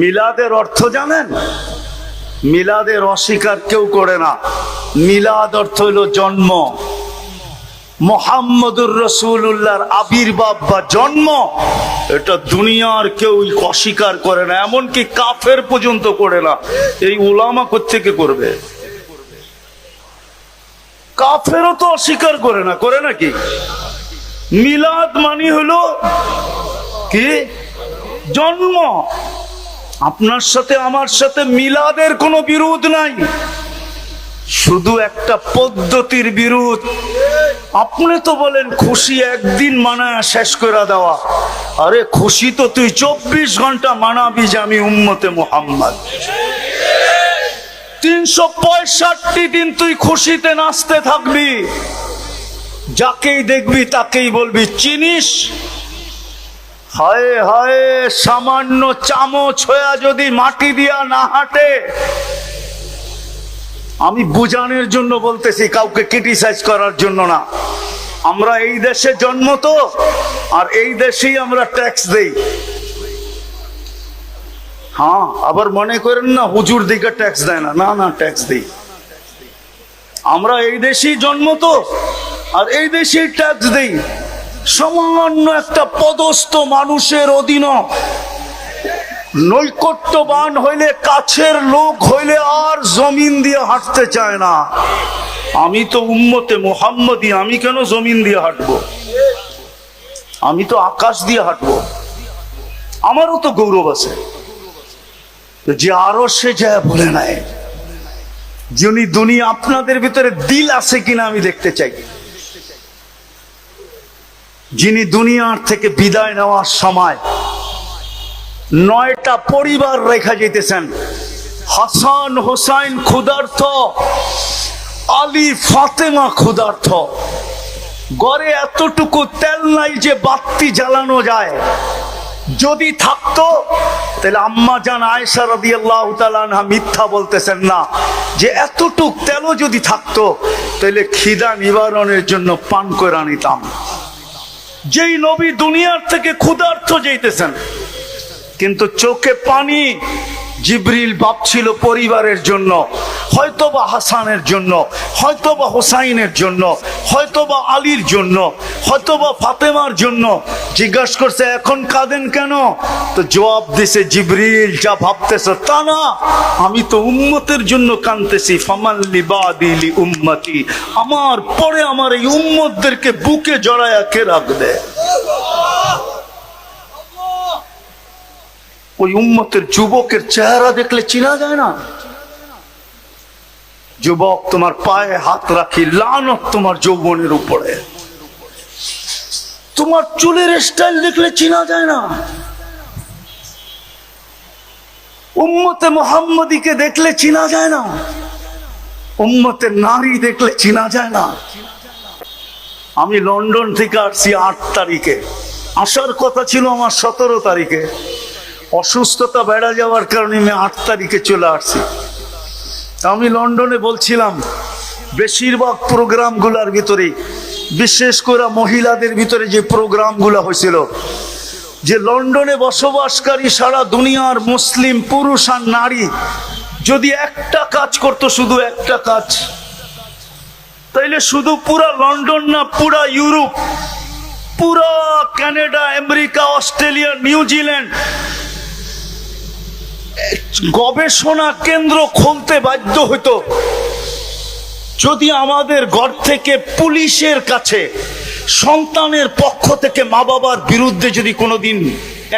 মিলাদের অর্থ জানেন? মিলাদের অস্বীকার কেউ করে না। মিলাদ অর্থ হইল জন্ম। মুহাম্মদুর রাসূলুল্লাহর আবির্ভাব বা জন্ম, এটা দুনিয়ার কেউ অস্বীকার করে না, এমনকি কাফের পর্যন্ত করে না। এই উলামা কোত্থেকে করবে? কাফেরও তো অস্বীকার করে না, করে নাকি? মিলাদ মানে হলো কি? জন্ম। আপনার সাথে আমার সাথে মিলাদের কোনো বিরোধ নাই, শুধু একটা পদ্ধতির বিরোধ। আপনি তো বলেন খুশি একদিন মানায় শেষ করে দেওয়া। আরে খুশি তো তুই 24 ঘন্টা মানাবি যে আমি উম্মতে মুহাম্মদ। 365 দিন তুই খুশিতে নাচতে থাকবি, যাকেই দেখবি তাকেই বলবি চিনিস। হায় হায়, সামান্য চামচ হয়ে যদি মাটি দিয়া না হাঁটে, আমি বুঝানোর জন্য বলতেছি, কাউকে ক্রিটিসাইজ করার জন্য না। আমরা এই দেশে জন্ম তো, আর এই দেশেই আমরা ট্যাক্স দেই। হ্যাঁ, আবার মনে করেন না হুজুর দিকে ট্যাক্স দেয় না, না না, ট্যাক্স দেই। আমরা এই দেশেই জন্ম তো, আর এই দেশেই ট্যাক্স দেই। সামান্য একটা পদস্থ মানুষের অধীন নৈকট্যবান হইলে, কাছের লোক হইলে আর জমিন দিয়ে হাঁটতে চায় না। আমি তো উম্মতে মুহাম্মদী, আমি কেন জমিন দিয়ে হাঁটবো? আমি তো আকাশ দিয়ে হাঁটবো। আমারও তো গৌরব আছে যে আরো সে যায় বলে নাই, যিনি দুনিয়া, আপনাদের ভিতরে দিল আছে কিনা আমি দেখতে চাই। যিনি দুনিয়ার থেকে বিদায় নেওয়ার সময় 9টা পরিবার রেখা যেতেছেন। হাসান হোসাইন ক্ষুধার্ত, আলী ফাতেমা ক্ষুধার্ত। ঘরে এতটুকু তেল নাই যে বাতি জ্বালানো যায়। যদি থাকতো তাহলে আম্মা জান আয়েশা রাদিয়াল্লাহু তাআলা আনহা মিথ্যা বলতেছেন না, যে এতটুক তেলও যদি থাকতো তাহলে খিদা নিবারণের জন্য পান করে আনিতাম। যেই নবী দুনিয়ার থেকে ক্ষুধার্ত যেতেছেন, কিন্তু চোখে পানি। জিবরিল ভাবছিল পরিবারের জন্য, হয়তোবা হাসানের জন্য, হয়তোবা হোসাইনের জন্য, হয়তোবা আলীর জন্য, হয়তোবা ফাতেমার জন্য। জিজ্ঞাসা করছে এখন কাঁদেন কেন? তো জবাব দিছে, জিবরিল যা ভাবতেছ তা না, আমি তো উম্মতের জন্য কাঁদতেছি। ফামান লিবাদি লি উম্মতি, আমার পরে আমার এই উম্মতদেরকে বুকে জড়ায়া কে রাখবে? ওই উম্মতের যুবকের চেহারা দেখলে চিনা যায় না? যুবক, তোমার পায়ে হাত রাখি, লানত তোমার যৌবনের উপরে। তোমার চুলের স্টাইল দেখলে চিনা যায় না? উম্মতে মুহাম্মদীকে দেখলে চিনা যায় না? উম্মতের নারী দেখলে চিনা যায় না? আমি লন্ডন থেকে আসছি 8 তারিখে, আসার কথা ছিল আমার 17 তারিখে। অসুস্থতা বেড়ে যাওয়ার কারণে আমি 8 তারিখে চলে আসছি। আমি লন্ডনে বলছিলাম, বেশিরভাগ প্রোগ্রামগুলোর ভিতরে, বিশেষ করে মহিলাদের ভিতরে যে প্রোগ্রামগুলো হয়েছিল, যে লন্ডনে বসবাসকারী সারা দুনিয়ার মুসলিম পুরুষ আর নারী যদি একটা কাজ করতো, শুধু একটা কাজ, তাইলে শুধু পুরা লন্ডন না, পুরা ইউরোপ, পুরা কানাডা, আমেরিকা, অস্ট্রেলিয়া, নিউজিল্যান্ড গবেষণা কেন্দ্র খুলতে বাধ্য হতো। যদি আমাদের ঘর থেকে পুলিশের কাছে সন্তানের পক্ষ থেকে মা বাবার বিরুদ্ধে যদি কোনোদিন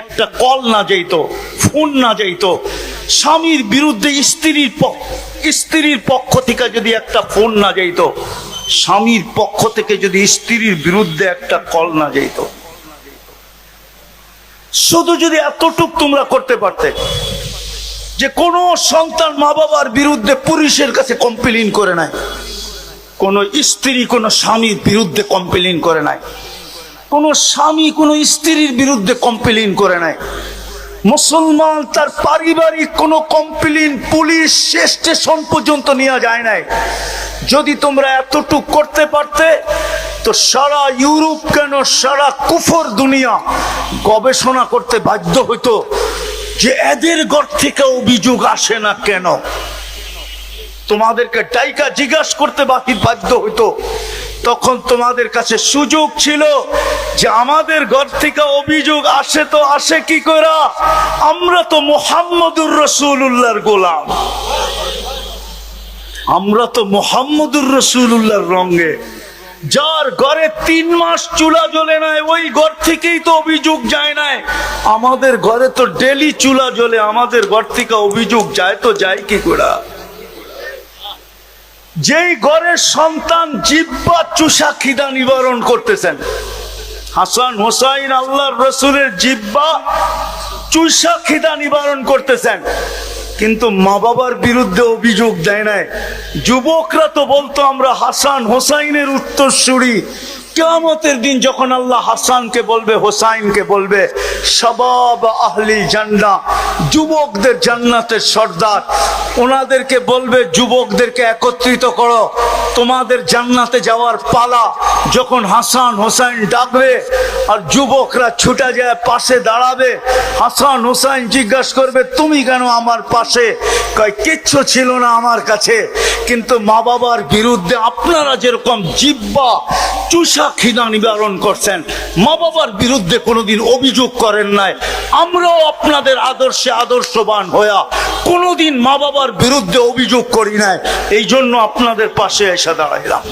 একটা কল না যাইতো, ফোন না যাইতো, স্বামীর বিরুদ্ধে স্ত্রীর পক্ষ থেকে যদি একটা ফোন না যাইতো, স্বামীর পক্ষ থেকে যদি স্ত্রীর বিরুদ্ধে একটা কল না যাইতো, শুধু যদি এতটুক তোমরা করতে পারতে যে কোন সন্তান মা বাবার বিরুদ্ধে পুলিশের কাছে কমপ্লেইন করে নাই, কোন স্ত্রী কোন স্বামীর বিরুদ্ধে কমপ্লেইন করে নাই, কোন স্বামী কোন স্ত্রীর বিরুদ্ধে কমপ্লেইন করে নাই, মুসলমান তার পারিবারিক কোন কমপ্লেইন পুলিশ স্টেশন পর্যন্ত নিয়ে যায় নাই, যদি তোমরা এতটুক করতে পারতে তো সারা ইউরোপ কেন সারা কুফর দুনিয়া গবেষণা করতে বাধ্য হইতো যে এদের ঘর থেকে অভিযোগ আসে না কেন। তোমাদেরকে ডাইকা জিজ্ঞাসা করতে বাধ্য হইতো, তখন তোমাদের কাছে সুযোগ ছিল যে আমাদের ঘর থেকে অভিযোগ আসে তো আসে কি করে, আমরা তো মুহাম্মদুর রাসূলুল্লাহর গোলাম, আমরা তো মুহাম্মদুর রাসূলুল্লাহর রঙে। যার ঘরে 3 মাস চুলা জ্বলে নাই ওই ঘর থেকেই তো অভিযোগ যায় নাই। আমাদের ঘরে তো ডেলি চুলা জ্বলে, আমাদের ঘর থেকে অভিযোগ যায় তো যায় কি করে। যেই ঘরের সন্তান জিহ্বা চুষা খিদা নিবারণ করতেছেন, হাসান হোসাইন আল্লাহর রসুলের জিহ্বা চুষা খিদা নিবারণ করতেছেন, কিন্তু মা বাবার বিরুদ্ধে অভিযোগ দেয় নাই। যুবকরা তো বলতো আমরা হাসান হোসাইনের উত্তরসূরি। কিয়ামতের দিন যখন আল্লাহ হাসানকে বলবে, হোসাইনকে বলবে শাবাব আহলি জান্নাহ, যুবকদের জান্নাতের সর্দার, ওনাদেরকে বলবে যুবকদেরকে একত্রিত করো, তোমাদের জান্নাতে যাওয়ার পালা। যখন হাসান হোসাইন ডাকবে আর যুবকরা ছুটে যায় পাশে দাঁড়াবে, হাসান হোসাইন জিজ্ঞাসা করবে তুমি কেন আমার পাশে? কয় কিচ্ছু ছিল না আমার কাছে, কিন্তু মা বাবার বিরুদ্ধে আপনারা যেরকম জিহ্বা চুষা খিদা নিবারণ করছেন, মা বাবার বিরুদ্ধে কোনোদিন অভিযোগ করেন নাই, আমরাও আপনাদের আদর্শে আদর্শবান হইয়া কোনোদিন মা বাবার বিরুদ্ধে অভিযোগ করি নাই, এই জন্য আপনাদের পাশে এসে দাঁড়াইলাম।